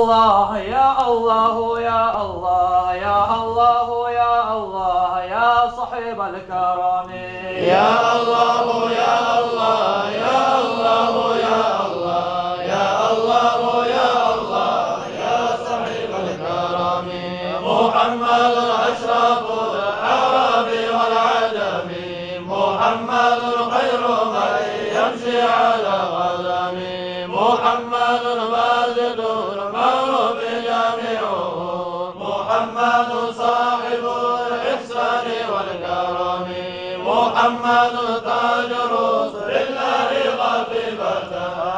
الله يا الله يا الله يا الله يا الله يا صاحب الكرم يا الله يا الله يا الله يا الله يا الله يا الله يا صاحب الكرم محمد أشرف العرب والعجم محمد خير من يمشي على قدم محمد ماجد المعروف جامعه محمد صاحب الإحسان والكرم محمد تاج رسل الله خفيفة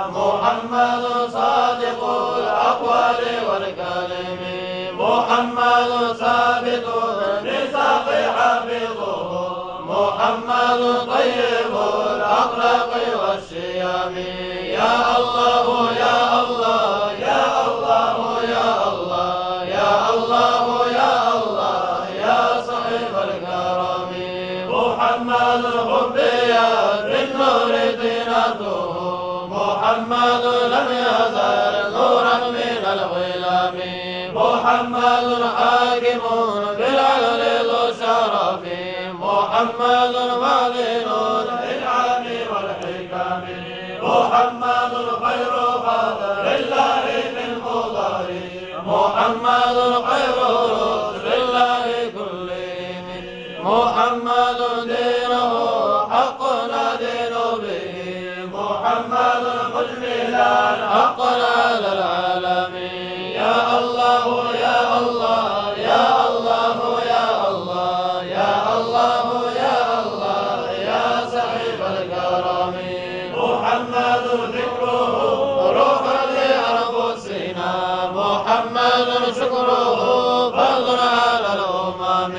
محمد صادق الأقوال والكلم محمد ثابت الميثاق حفظه محمد طيب الأخلاق والشيم يا الله يا الله يا الله يا الله يا الله يا الله يا صاحب الكرم محمد حبيا بالنور دينته محمد لم يزل نورا من الظلام محمد حاكم بالعدل ذو شرف محمد معلن الإنعام والحكم محمد خير خلق الله بالمضر محمد خير رسل الله كلهم محمد دينه حق ندين به محمد مجملا حقا على العالمين يا الله يا الله يا الله يا الله يا الله يا الله يا صاحب الكرم محمد ذكره روح لأنفسنا محمد شكره فرض على الأمم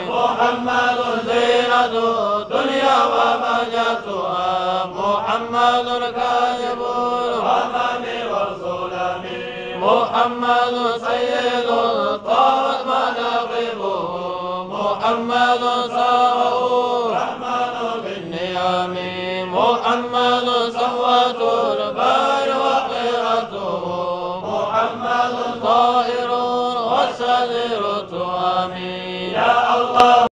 محمد زينة الدنيا ومجدها محمد كاشف الغمام والظلم محمد سيد الطاعات مناقبه محمد صاره رحمن بالنعم محمد صفوة